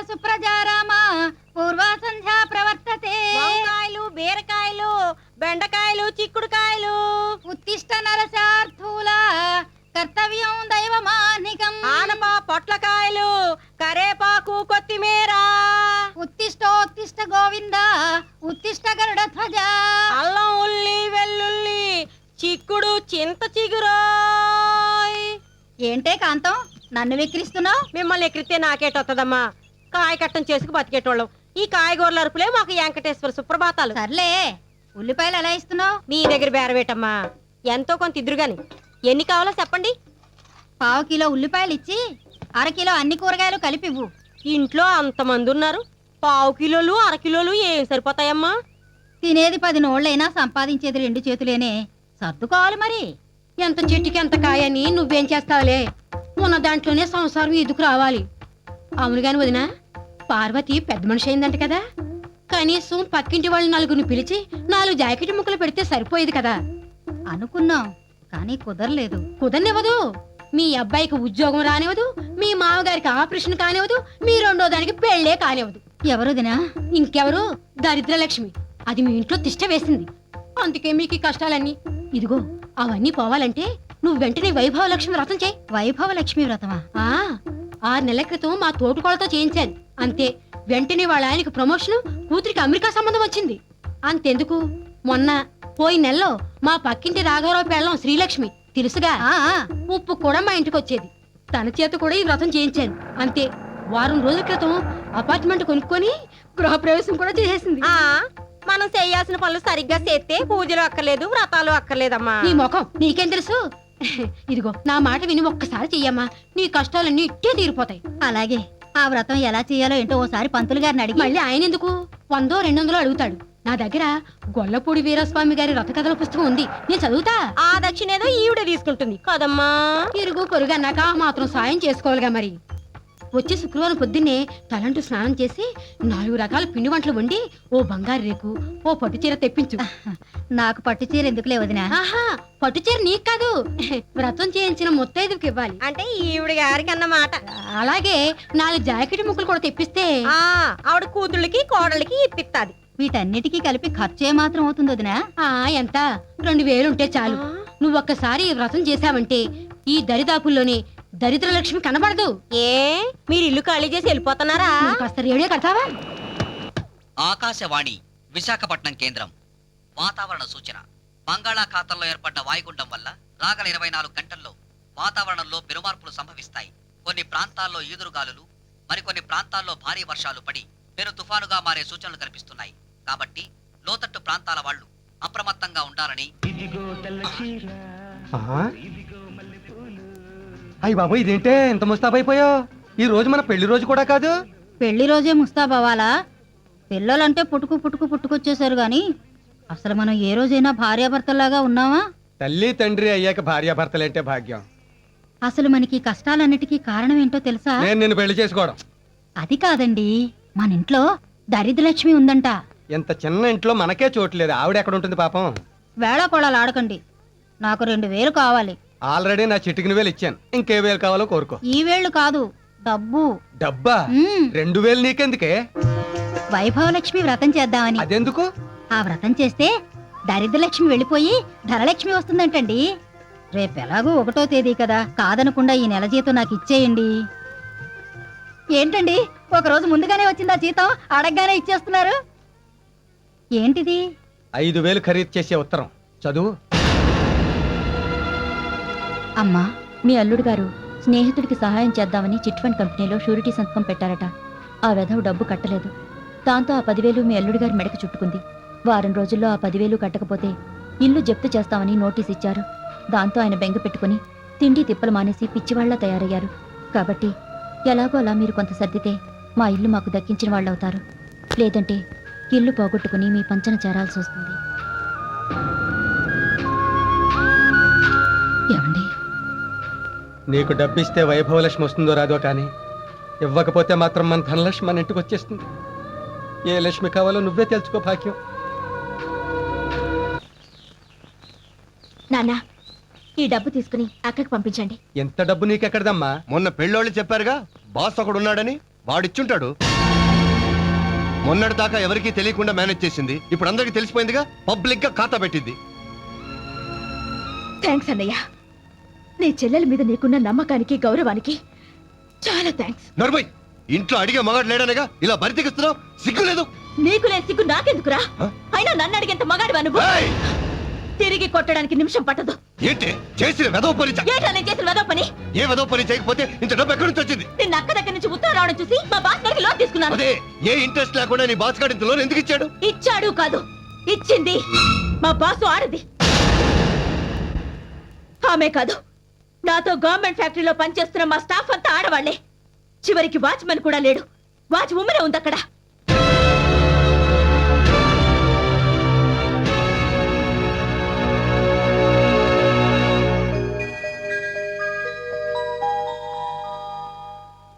సుప్రజారామ పూర్వ సంధ్యా ప్రవర్తతే. వంకాయలు, బీరకాయలు, బెండకాయలు, చిక్కుడుకాయలు. ఉత్తిష్ట నరసార్థూల కర్తవ్యం దైవమానికం. ఆనప, పొట్లకాయలు, కరేపాకు, కొత్తిమీర. ఉత్తిష్టోత్తిష్ట గోవింద ఉత్తిష్ట గరుడ ధ్వజ. అల్లం, ఉల్లి, వెల్లుల్లి, చిక్కుడు, చింత చిగురు. ఏంటే కాంతం నన్ను వెక్కిరిస్తున్నావు? మిమ్మల్ని ఎక్కిరితే నాకేటొత్తదమ్మా. కాయ కట్టం చేసుకు బతికేటోళ్ళం. ఈ కాయగూరల అరుపులే మాకు వెంకటేశ్వర సుప్రభాతాలు. సర్లే, ఉల్లిపాయలు ఎలా ఇస్తున్నావు? మీ దగ్గర బేరవేటమ్మా. ఎంతో కొంత ఇద్దరు గాని. ఎన్ని కావాలో చెప్పండి. 1/4 కిలో ఉల్లిపాయలు ఇచ్చి 1/2 కిలో అన్ని కూరగాయలు కలిపివ్వు. ఇంట్లో అంతమంది ఉన్నారు, 1/2 కిలోలు 1/2 కిలోలు ఏం సరిపోతాయమ్మా? తినేది 10 నోళ్ళైనా సంపాదించేది 2 చేతులేనే. సర్దుకోవాలి మరి. ఎంత చెట్టుకి ఎంత కాయని నువ్వేం చేస్తావులే, ఉన్న దాంట్లోనే సంసారం ఎదుకు రావాలి. అవును గాని వదినా, పార్వతి పెద్ద మనిషి అయిందంట కదా, కనీసం పక్కింటి వాళ్ళు 4 పిలిచి 4 జాకెట్ ముక్కలు పెడితే సరిపోయేది కదా. అనుకున్నాం కానీ కుదరలేదు. కుదరనివ్వదు. మీ అబ్బాయికి ఉద్యోగం రానివ్వదు, మీ మామగారికి ఆపరేషన్ కానివ్వదు, మీ 2వ దానికి పెళ్లే కానివ్వదు. ఎవరుదినా? ఇంకెవరు? దరిద్రలక్ష్మి. అది మీ ఇంట్లో తిష్ట వేసింది. అందుకే మీకు ఈ కష్టాలన్నీ. ఇదిగో అవన్నీ పోవాలంటే నువ్వు వెంటనే వైభవలక్ష్మి వ్రతం చేయి. వైభవలక్ష్మి వ్రతమా? 6 నెలల క్రితం మా తోటికోళ్ళతో చేయించాను. అంతే, వెంటనే వాళ్ళ ఆయనకు ప్రమోషన్, కూతురికి అమెరికా సంబంధం వచ్చింది. అంతెందుకు, మొన్న పోయిన నెలలో మా పక్కింటి రాఘవరావు పెళ్ళం శ్రీలక్ష్మి తెలుసుగా, ఉప్పు కూడా మా ఇంటికి వచ్చేది. తన చేత కూడా ఈ వ్రతం చేయించాను. అంతే, వారం రోజుల క్రితం అపార్ట్మెంట్ కొనుక్కొని గృహప్రవేశం కూడా చేసేసింది. మనం చేయాల్సిన పనులు సరిగ్గా చేస్తే పూజలు అక్కర్లేదు, వ్రతాలు అక్కర్లేదమ్మా. నీ ముఖం నీకేం తెలుసు? ఇదిగో నా మాట విని ఒక్కసారి చెయ్యమ్మా, నీ కష్టాలన్నీ ఇట్టే తీరిపోతాయి. అలాగే. ఆ వ్రతం ఎలా చేయాలో ఏంటో ఓసారి పంతులు గారిని అడిగి. మళ్ళీ ఆయన ఎందుకు 100 200 అడుగుతాడు. నా దగ్గర గొల్లపూడి వీరస్వామి గారి రథ కథల పుస్తకం ఉంది, నేను చదువుతా. ఆ దక్షిణ ఏదో ఈవిడ తీసుకుంటుంది కదమ్మా. ఇరుగు పొరుగు అన్నాక మాత్రం సాయం చేసుకోవాలిగా మరి. వచ్చే శుక్రవారం పొద్దున్నే తలంటూ స్నానం చేసి 4 రకాల పిండి వంటలు వండి ఓ బంగారు రేకు, ఓ పట్టు చీర తెప్పించు. నాకు పట్టు చీర ఎందుకులే వదినా? ఆహా, పట్టు చీర నీకు కాదు, వ్రతం చేయించిన ముత్తైదుకి ఇవ్వాలి. అంటే ఈవిడ గారికి అన్నమాట. అలాగే 4 జాకెట్ ముక్కలు కూడా తెప్పిస్తే ఆవిడ కూతుళ్ళకి కోడలికి ఇప్పిస్తాది. వీటన్నిటికీ కలిపి ఖర్చు ఏ మాత్రం అవుతుంది వదినా? ఎంత 2000 ఉంటే చాలు. నువ్వు ఒక్కసారి ఈ వ్రతం చేశావంటే ఈ దరిదాపుల్లోనే దరిద్రలక్ష్మి కనబడదు. ఏ మీరు ఇల్లు ఖాళీ చేసి వెళ్ళిపోతున్నారా? కాస్త రేడియో కడతావా? ఆకాశవాణి విశాఖపట్నం కేంద్రం. వాతావరణ సూచన. బంగాళాఖాతంలో ఏర్పడ్డ వాయుగుండం వల్ల రాగల 24 గంటల్లో వాతావరణంలో పెనుమార్పులు సంభవిస్తాయి. కొన్ని ప్రాంతాల్లో ఈదురుగాలులు, మరికొన్ని ప్రాంతాల్లో భారీ వర్షాలు పడి పెను తుఫానుగా మారే సూచనలు కనిపిస్తున్నాయి. కాబట్టి లోతట్టు ప్రాంతాల వాళ్ళు అప్రమత్తంగా ఉండాలని. అయ్య బాబు, ఇదేంటే ఇంత ముస్తాబైపోయావు? ఈ రోజు మన పెళ్లి రోజు కూడా కాదు. పెళ్లి రోజే ముస్తాబవ్వాలా? పిల్లలంటే పుట్టుకొచ్చేసారు గాని అసలు మనం ఏ రోజైనా భార్యాభర్తల్లాగా ఉన్నావా? తల్లి తండ్రి అయ్యాక భార్యాభర్తలంటే భాగ్యం. అసలు మనకి కష్టాలన్నిటికీ కారణం ఏంటో తెలుసా? నేను నిన్ను పెళ్లి చేసుకోవడం. అది కాదండి, మన ఇంట్లో దరిద్రలక్ష్మి ఉందంట. ఇంత చిన్న ఇంట్లో మనకే చోట్లేదు, ఆవిడ ఎక్కడ ఉంటుంది పాపం? వేళాకోళాలు ఆడకండి. నాకు 2000 కావాలి. ఆల్రెడీ నా చిటికిన వేలు ఇచ్చాను, ఇంకే వేలు కావాలో కోరుకో. ఈ వేళ్ళు కాదు, డబ్బు. డబ్బా? 2000 నీకెందుకే? వైభవలక్ష్మి వ్రతం చేద్దామని. అదెందుకు? ఆ వ్రతం చేస్తే దరిద్రలక్ష్మి వెళ్ళిపోయి ధనలక్ష్మి వస్తుందంటండి. రేపెలాగూ 1వ తేదీ కదా, కాదనకుండా ఈ నెల జీతం నాకు ఇచ్చేయండి. ఏంటండి, ఒకరోజు ముందుగానే వచ్చిందా జీతం? అడగగానే ఇచ్చేస్తున్నారు. ఏంటిది? 5000 ఖరీదు చేసే ఉత్తరం చదువు. అమ్మా, మీ అల్లుడు గారు స్నేహితుడికి సహాయం చేద్దామని చిట్ ఫండ్ కంపెనీలో షూరిటీ సంతకం పెట్టారట. ఆ వెధవ డబ్బు కట్టలేదు. దాంతో ఆ 10,000 మీ అల్లుడి గారి మెడకు చుట్టుకుంది. వారం రోజుల్లో ఆ 10,000 కట్టకపోతే ఇల్లు జప్తు చేస్తామని నోటీస్ ఇచ్చారు. దాంతో ఆయన బెంగ పెట్టుకుని తిండి తిప్పలు మానేసి పిచ్చివాళ్లా తయారయ్యారు. కాబట్టి ఎలాగో అలా మీరు కొంత సర్దితే మా ఇల్లు మాకు దక్కించిన వాళ్ళవుతారు. లేదంటే ఇల్లు పోగొట్టుకుని మీ పంచన చేరాల్సి వస్తుంది. ఏమండి, నీకు డబ్బిస్తే వైభవలక్ష్మి వస్తుందో రాదో కానీ ఇవ్వకపోతే మాత్రం మన ధనలక్ష్మి మన ఇంటికి వచ్చేస్తుంది. ఏ లక్ష్మి కావాలో నువ్వే తెలుసుకో భాగ్యం. నాన్న, ఈ డబ్బు తీసుకుని అక్కడికి పంపించండి. ఎంత డబ్బు నీకెక్కడదమ్మా? మొన్న పెళ్ళోళ్ళు చెప్పారుగా, బాస్ ఒకడు ఉన్నాడని, వాడిచ్చుంటాడు. మొన్నటి దాకా ఎవరికీ తెలియకుండా మేనేజ్ చేసింది, ఇప్పుడు అందరికీ తెలిసిపోయిందిగా, పబ్లిక్ గా ఖాతా పెట్టింది. థ్యాంక్స్ అన్నయ్య. నీ చెల్లెల మీద నీకున్న నమ్మకానికి గౌరవానికి చాలా థ్యాంక్స్. నర్మయ్, ఇంట్లో అడిగే మగాడు లేడనగా ఇలా బరి తెగిస్తున్నావు, సిగ్గు లేదు? నీకు లేని సిగ్గు నాకెందుకురా? హ? అయినా నన్ను అడిగేంత మగాడివా నువ్వు? ఏయ్! తిరిగి కొట్టడానికి నిమిషం పట్టదు. ఏంటి చేసిన వెదవ పని? ఏటా నేను చేసిన వెదవ పని? ఏ వెదవ పని చేయకపోతే ఇంత డబ్బు ఎక్కడి నుంచి వచ్చింది? నిన్న అక్క దగ్గర నుంచి ఉత్తరం రావడం చూసి మా బాస్ గారికి లోన్ తీసుకున్నాను. అదే, ఏ ఇంట్రెస్ట్ లేకుండా నీ బాస్ గారి ఇంత లోన్ ఎందుకు ఇచ్చాడు? ఇచ్చాడు కాదు, ఇచ్చింది మా బాసు ఆడది. ఆమె కాదు, నాతో గవర్నమెంట్ ఫ్యాక్టరీలో పనిచేస్తున్న మా స్టాఫ్ అంతా ఆడవాళ్లే. చివరికి వాచ్మెన్ కూడా లేడు, వాచ్ ఉమ్మనే ఉంది అక్కడ.